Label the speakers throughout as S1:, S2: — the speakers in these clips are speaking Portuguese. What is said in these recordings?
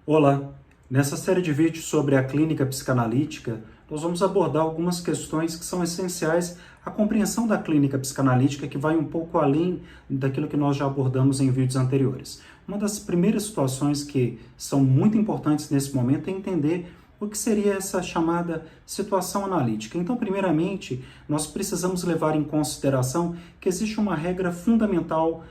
S1: Olá! Nessa série de vídeos sobre a clínica psicanalítica, nós vamos abordar algumas questões que são essenciais à compreensão da clínica psicanalítica, que vai um pouco além daquilo que nós já abordamos em vídeos anteriores. Uma das primeiras situações que são muito importantes nesse momento é entender o que seria essa chamada situação analítica. Então, primeiramente, nós precisamos levar em consideração que existe uma regra fundamental,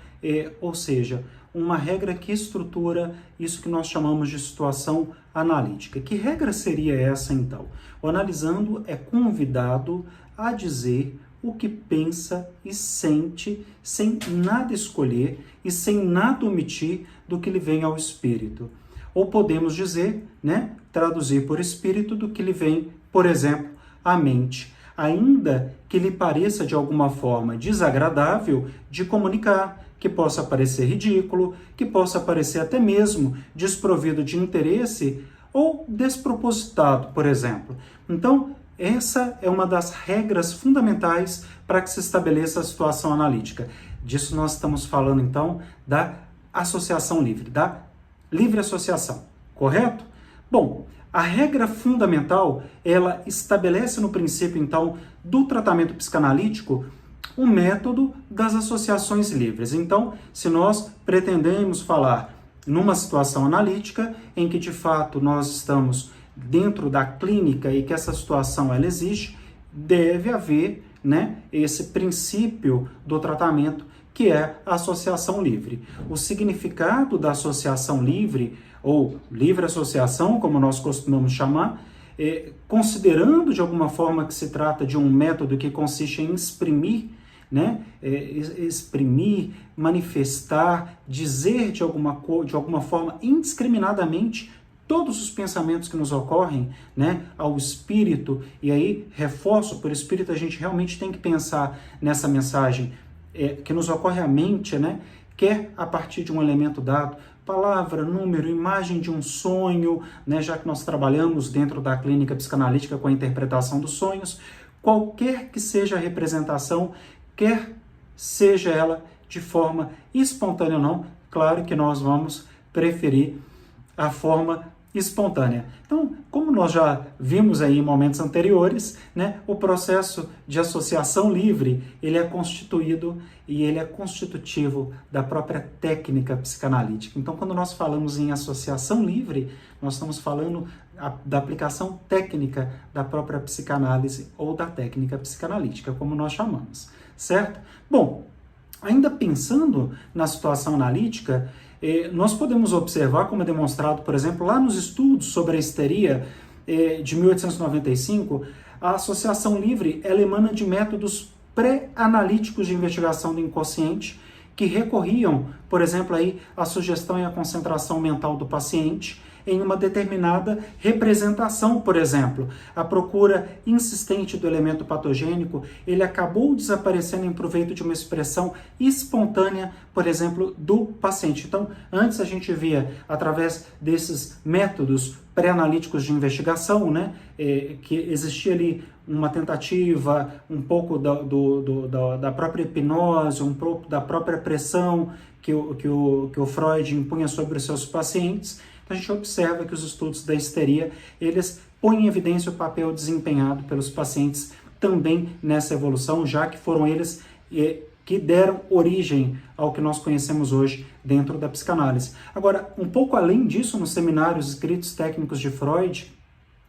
S1: ou seja, uma regra que estrutura isso que nós chamamos de situação analítica. Que regra seria essa, então? O analisando é convidado a dizer o que pensa e sente, sem nada escolher e sem nada omitir do que lhe vem ao espírito. Ou podemos dizer, traduzir por espírito do que lhe vem, por exemplo, à mente, ainda que lhe pareça de alguma forma desagradável de comunicar, que possa parecer ridículo, que possa parecer até mesmo desprovido de interesse ou despropositado, por exemplo. Então, essa é uma das regras fundamentais para que se estabeleça a situação analítica. Disso nós estamos falando, então, da associação livre, da livre associação, correto? Bom, a regra fundamental, ela estabelece no princípio, então, do tratamento psicanalítico, o método das associações livres. Então, se nós pretendemos falar numa situação analítica, em que de fato nós estamos dentro da clínica e que essa situação ela existe, deve haver esse princípio do tratamento, que é a associação livre. O significado da associação livre, ou livre associação, como nós costumamos chamar, considerando de alguma forma que se trata de um método que consiste em exprimir, exprimir, manifestar, dizer de alguma forma indiscriminadamente todos os pensamentos que nos ocorrem, ao espírito. E aí, reforço, por espírito a gente realmente tem que pensar nessa mensagem que nos ocorre à mente, quer a partir de um elemento dado, palavra, número, imagem de um sonho, já que nós trabalhamos dentro da clínica psicanalítica com a interpretação dos sonhos, qualquer que seja a representação, quer seja ela de forma espontânea ou não, claro que nós vamos preferir a forma espontânea. Então, como nós já vimos aí em momentos anteriores, o processo de associação livre, ele é constituído e ele é constitutivo da própria técnica psicanalítica. Então, quando nós falamos em associação livre, nós estamos falando da aplicação técnica da própria psicanálise ou da técnica psicanalítica, como nós chamamos, certo? Bom, ainda pensando na situação analítica, nós podemos observar, como é demonstrado, por exemplo, lá nos estudos sobre a histeria de 1895, a associação livre ela emana de métodos pré-analíticos de investigação do inconsciente que recorriam, por exemplo, aí, à sugestão e à concentração mental do paciente em uma determinada representação, por exemplo. A procura insistente do elemento patogênico, ele acabou desaparecendo em proveito de uma expressão espontânea, por exemplo, do paciente. Então, antes a gente via, através desses métodos pré-analíticos de investigação, que existia ali uma tentativa, um pouco da própria hipnose, um pouco da própria pressão que o Freud impunha sobre os seus pacientes. A gente observa que os estudos da histeria, eles põem em evidência o papel desempenhado pelos pacientes também nessa evolução, já que foram eles que deram origem ao que nós conhecemos hoje dentro da psicanálise. Agora, um pouco além disso, nos seminários escritos técnicos de Freud,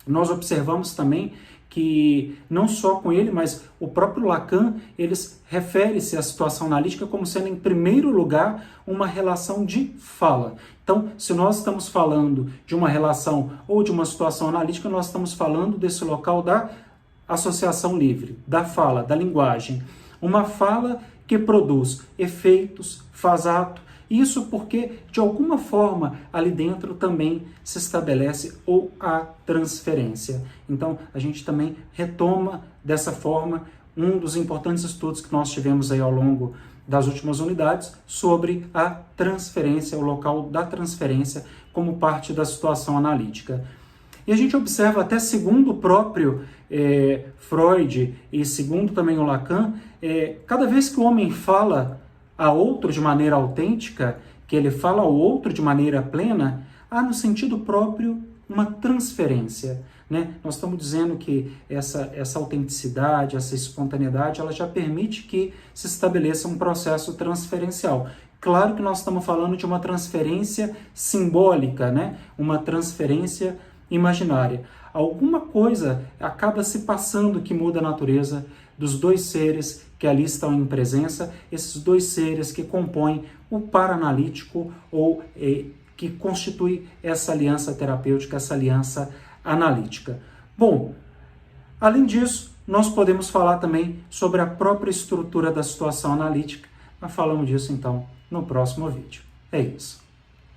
S1: nós observamos também que não só com ele, mas o próprio Lacan, eles refere-se à situação analítica como sendo, em primeiro lugar, uma relação de fala. Então, se nós estamos falando de uma relação ou de uma situação analítica, nós estamos falando desse local da associação livre, da fala, da linguagem. Uma fala que produz efeitos, faz ato. Isso porque, de alguma forma, ali dentro também se estabelece ou a transferência. Então, a gente também retoma dessa forma um dos importantes estudos que nós tivemos aí ao longo das últimas unidades sobre a transferência, o local da transferência como parte da situação analítica. E a gente observa até segundo o próprio Freud e segundo também o Lacan, cada vez que o homem fala a outro de maneira autêntica, que ele fala ao outro de maneira plena, há no sentido próprio uma transferência, né? Nós estamos dizendo que essa autenticidade, essa espontaneidade, ela já permite que se estabeleça um processo transferencial. Claro que nós estamos falando de uma transferência simbólica, né? Uma transferência imaginária. Alguma coisa acaba se passando que muda a natureza dos dois seres que ali estão em presença, esses dois seres que compõem o paranalítico ou que constitui essa aliança terapêutica, essa aliança analítica. Bom, além disso, nós podemos falar também sobre a própria estrutura da situação analítica. Nós falamos disso então no próximo vídeo. É isso.